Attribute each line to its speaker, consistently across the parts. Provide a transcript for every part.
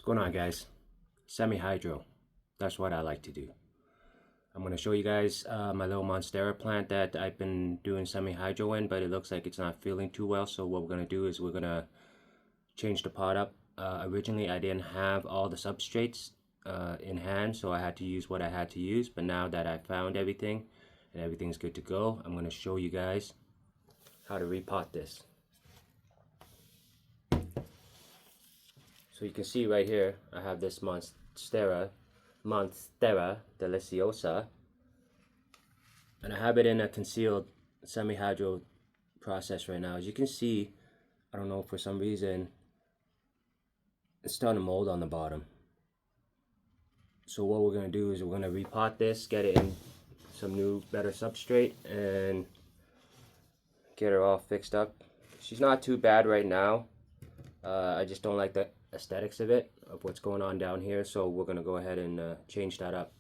Speaker 1: going on, guys? Semi-hydro. That's what I like to do. I'm going to show you guys my little Monstera plant that I've been doing semi-hydro in, but it looks like it's not feeling too well. So what we're going to do is we're going to change the pot up. Originally I didn't have all the substrates in hand, so I had to use what I had to use. But now that I found everything and everything's good to go, I'm going to show you guys how to repot this. So you can see right here, I have this Monstera Deliciosa, and I have it in a concealed semi-hydro process right now. As you can see, I don't know, for some reason, it's starting to mold on the bottom. So what we're going to do is we're going to repot this, get it in some new, better substrate, and get her all fixed up. She's not too bad right now. I just don't like the aesthetics of it, of what's going on down here, so we're going to go ahead and change that up.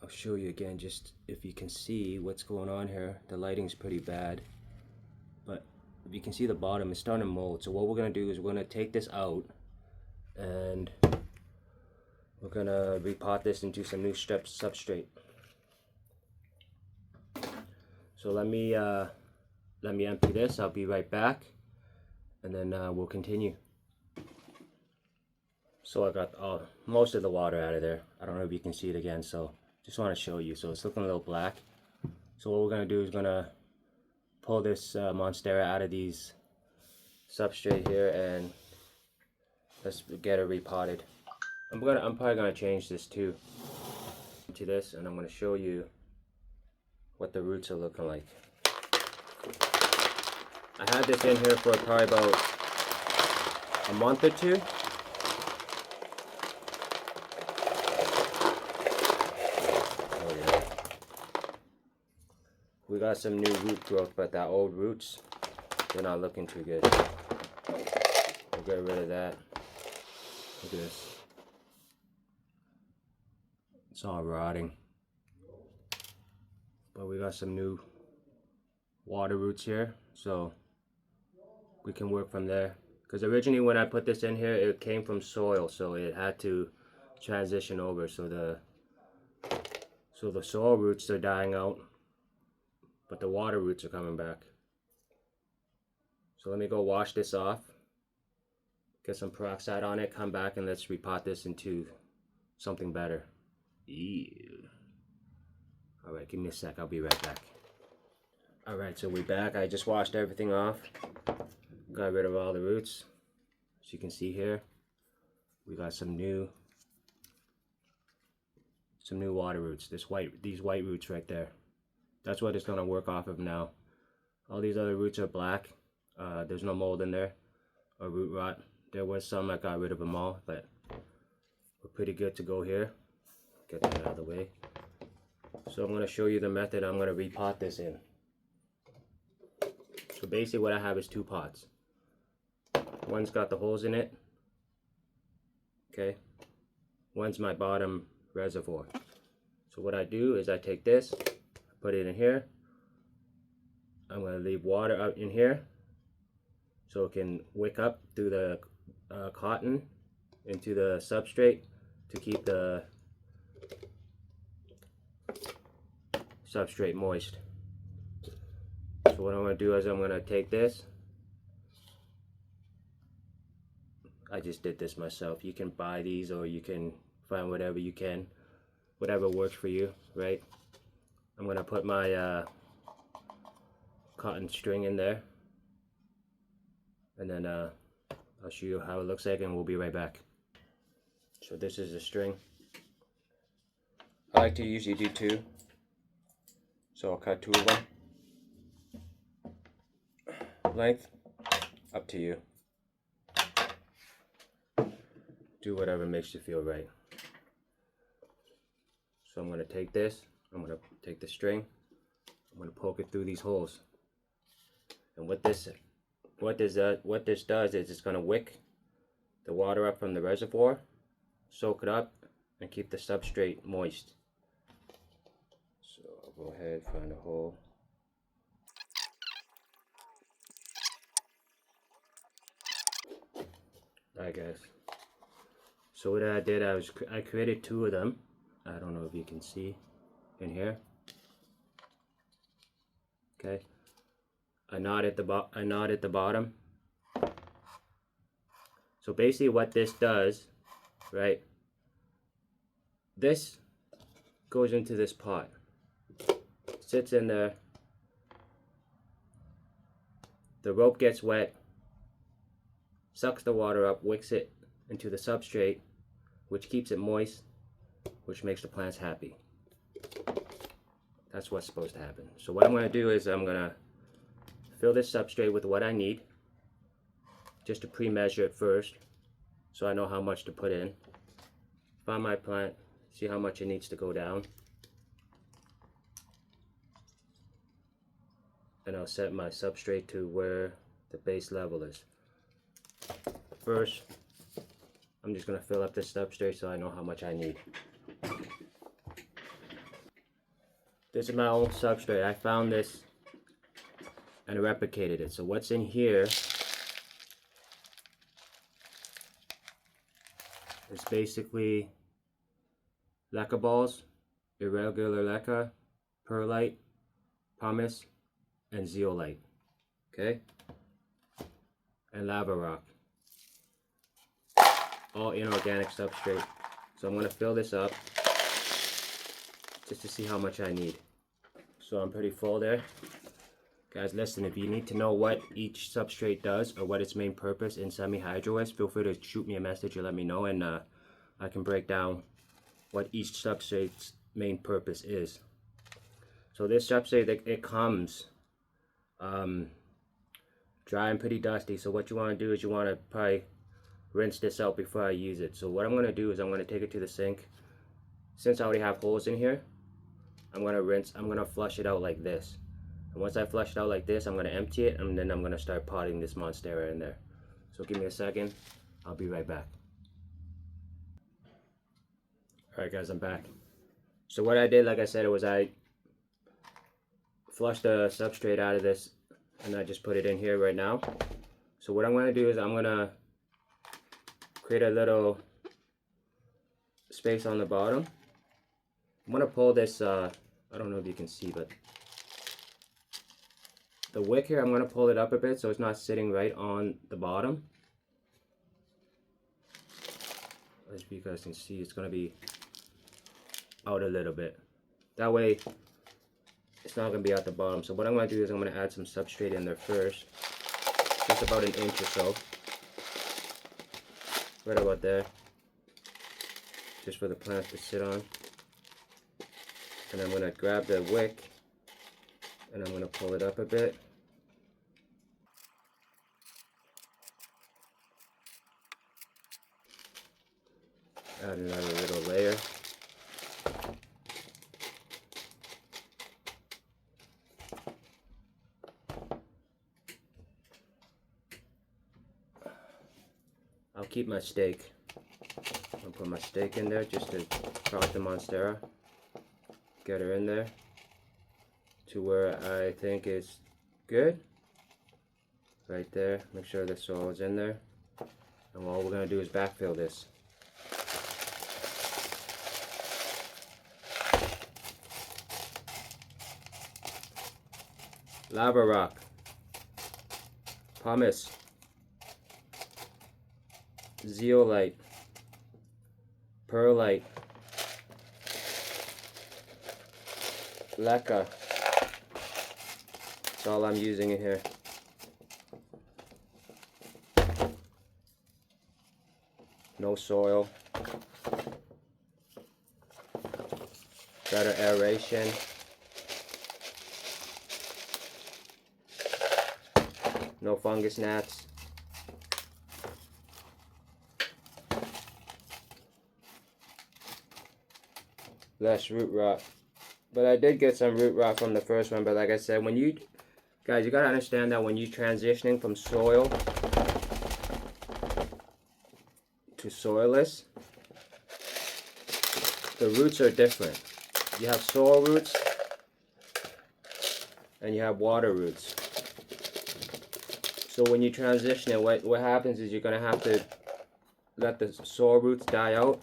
Speaker 1: I'll show you again, just if you can see what's going on here. The lighting's pretty bad, but if you can see the bottom, it's starting to mold. So what we're going to do is we're going to take this out and we're going to repot this into some new substrate. So let me empty this. I'll be right back, and then we'll continue. So I got most of the water out of there. I don't know if you can see it again, so just want to show you. So it's looking a little black. So what we're going to do is going to pull this Monstera out of these substrate here, and let's get it repotted. I'm probably going to change this too to this, and I'm going to show you what the roots are looking like. I had this in here for probably about a month or two. Oh yeah. We got some new root growth, but that old roots, they're not looking too good. We'll get rid of that. Look at this. It's all rotting. But we got some new water roots here, so we can work from there. Because originally when I put this in here, it came from soil, so it had to transition over. So the soil roots are dying out, but the water roots are coming back. So let me go wash this off, get some peroxide on it, come back, and let's repot this into something better. Ew. Alright, give me a sec, I'll be right back. Alright, so we're back. I just washed everything off. Got rid of all the roots. As you can see here, we got some new water roots. These white roots right there. That's what it's gonna work off of now. All these other roots are black. There's no mold in there or root rot. There was some, I got rid of them all, but we're pretty good to go here. Get that out of the way. So I'm gonna show you the method I'm gonna repot this in. So basically what I have is two pots. One's got the holes in it, okay? One's my bottom reservoir. So what I do is I take this, put it in here. I'm gonna leave water out in here so it can wick up through the cotton into the substrate to keep the substrate moist. So what I'm going to do is I'm going to take this. I just did this myself. You can buy these, or you can find whatever you can, whatever works for you, right? I'm going to put my cotton string in there, and then I'll show you how it looks like, and we'll be right back. So this is the string. I like to usually do two, so I'll cut two of them. Length, up to you. Do whatever makes you feel right. So I'm going to take this, I'm going to take the string, I'm going to poke it through these holes. And what this does is it's going to wick the water up from the reservoir, soak it up, and keep the substrate moist. So I'll go ahead, find a hole. Alright guys, so what I did, I created 2 of them. I don't know if you can see in here. Okay, a knot at the bottom. So basically what this does, right, this goes into this pot, sits in there, the rope gets wet, sucks the water up, wicks it into the substrate, which keeps it moist, which makes the plants happy. That's what's supposed to happen. So what I'm going to do is I'm going to fill this substrate with what I need, just to pre-measure it first, so I know how much to put in. Find my plant, see how much it needs to go down, and I'll set my substrate to where the base level is. First, I'm just going to fill up this substrate so I know how much I need. This is my own substrate. I found this and replicated it. So what's in here is basically leca balls, irregular leca, perlite, pumice, and zeolite. Okay? And lava rock. All inorganic substrate. So I'm going to fill this up just to see how much I need. So I'm pretty full there. Guys, listen, if you need to know what each substrate does or what its main purpose in semi-hydro is, feel free to shoot me a message or let me know, and I can break down what each substrate's main purpose is. So this substrate, it comes dry and pretty dusty. So what you want to do is you want to probably rinse this out before I use it. So what I'm going to do is I'm going to take it to the sink. Since I already have holes in here, I'm going to flush it out like this. And once I flush it out like this, I'm going to empty it, and then I'm going to start potting this Monstera in there. So give me a second, I'll be right back. Alright guys, I'm back. So what I did, like I said, was I flushed the substrate out of this, and I just put it in here right now. So what I'm going to do is I'm going to create a little space on the bottom. I'm going to pull this, I don't know if you can see, but the wick here, I'm going to pull it up a bit so it's not sitting right on the bottom. As you guys can see, it's going to be out a little bit. That way, it's not going to be at the bottom. So what I'm going to do is I'm going to add some substrate in there first. Just about an inch or so. Right about there. Just for the plants to sit on. And I'm going to grab the wick and I'm going to pull it up a bit. Add another little layer. I'll keep my stake. I'll put my stake in there just to prop the Monstera. Get her in there to where I think is good. Right there. Make sure the soil is in there. And all we're going to do is backfill this. Lava rock, pumice, zeolite, perlite, leca. That's all I'm using in here. No soil. Better aeration. No fungus gnats. Less root rot. But I did get some root rot from the first one. But like I said, when you guys, you gotta understand that when you're transitioning from soil to soilless, the roots are different. You have soil roots and you have water roots. So when you transition it, what happens is you're going to have to let the soil roots die out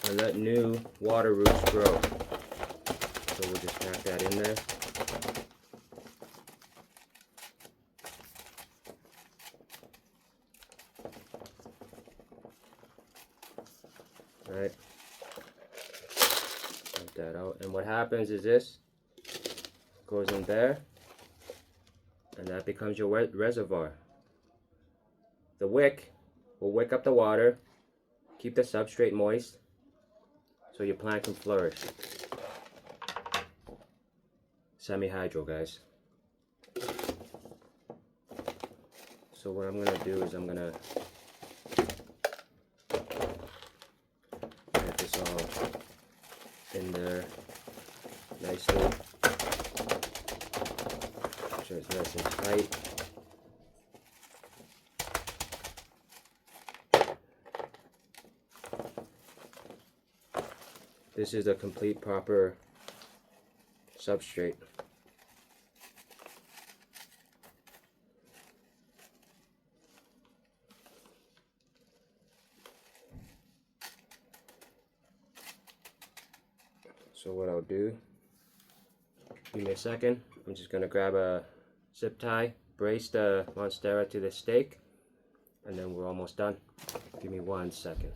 Speaker 1: and let new water roots grow. So we'll just pack that in there. Alright, dump that out, and what happens is this goes in there, and that becomes your wet reservoir. The wick will wick up the water, keep the substrate moist, so your plant can flourish. Semi-hydro, guys. So what I'm gonna do is I'm gonna get this all in there nicely. Make sure it's nice and tight. This is a complete proper substrate. So what I'll do, give me a second, I'm just going to grab a zip tie, brace the Monstera to the stake, and then we're almost done. Give me 1 second.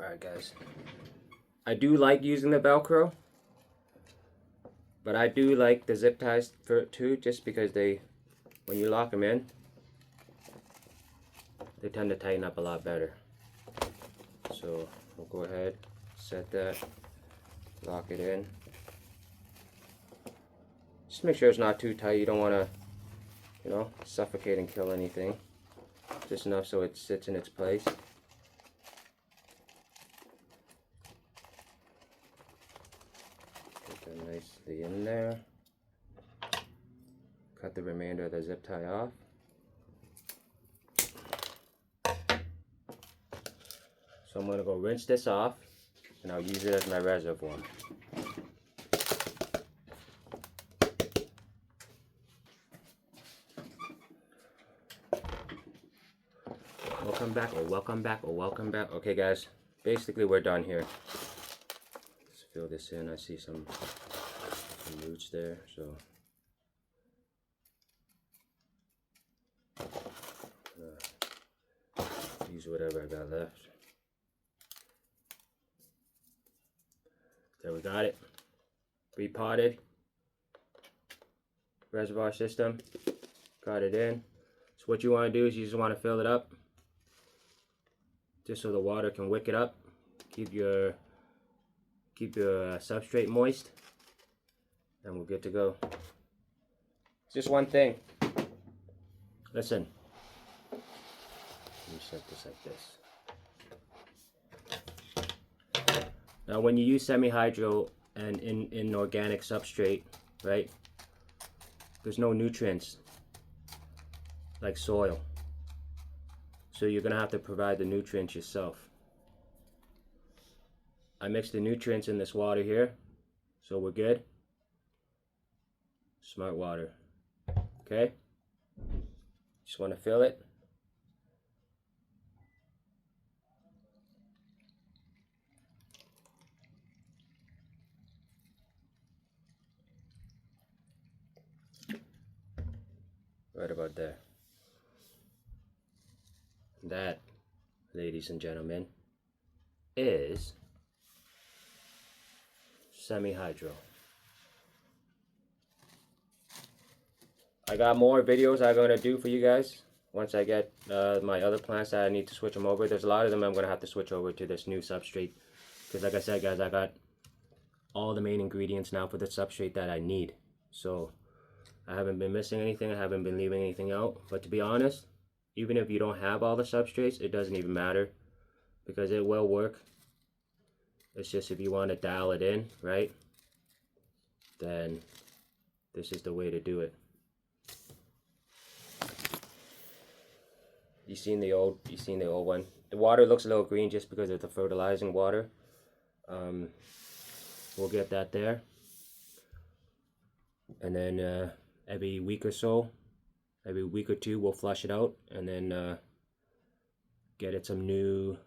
Speaker 1: Alright guys, I do like using the Velcro, but I do like the zip ties for it too, just because they, when you lock them in, they tend to tighten up a lot better. So we'll go ahead, set that, lock it in. Just make sure it's not too tight. You don't want to, you know, suffocate and kill anything. Just enough so it sits in its place. Put that nicely in there. Cut the remainder of the zip tie off. So I'm going to go rinse this off, and I'll use it as my reservoir. Welcome back, or welcome back, or welcome back. Okay guys, basically we're done here. Let's fill this in. I see some roots there, so use whatever I got left. There, we got it. Repotted reservoir system. Got it in. So what you want to do is you just want to fill it up, just so the water can wick it up. Keep your substrate moist, and we're good to go. Just one thing. Listen. Let me set this like this. Now when you use semi-hydro and inorganic substrate, right, there's no nutrients like soil. So you're going to have to provide the nutrients yourself. I mixed the nutrients in this water here, so we're good. Smart water. Okay? Just want to fill it. Right about there. That, ladies and gentlemen, is semi-hydro. I got more videos I'm going to do for you guys once I get my other plants that I need to switch them over. There's a lot of them I'm going to have to switch over to this new substrate, because like I said guys, I got all the main ingredients now for the substrate that I need. So I haven't been missing anything, I haven't been leaving anything out. But to be honest, even if you don't have all the substrates, it doesn't even matter, because it will work. It's just if you want to dial it in, right, then this is the way to do it. You seen the old one. The water looks a little green just because of the fertilizing water. We'll get that there, and then every week or so Maybe a week or two we'll flush it out and then get it some new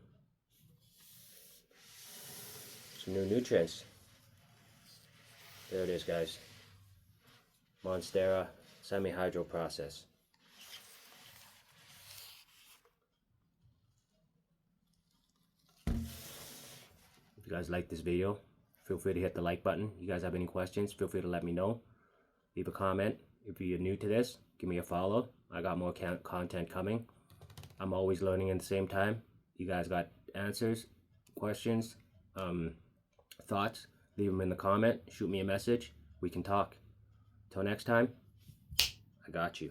Speaker 1: nutrients. There it is, guys. Monstera semi-hydro process. If you guys like this video, feel free to hit the like button. You guys have any questions, feel free to let me know. Leave a comment. If you're new to this, give me a follow. I got more content coming. I'm always learning at the same time. You guys got answers, questions, thoughts, leave them in the comment. Shoot me a message. We can talk. Till next time, I got you.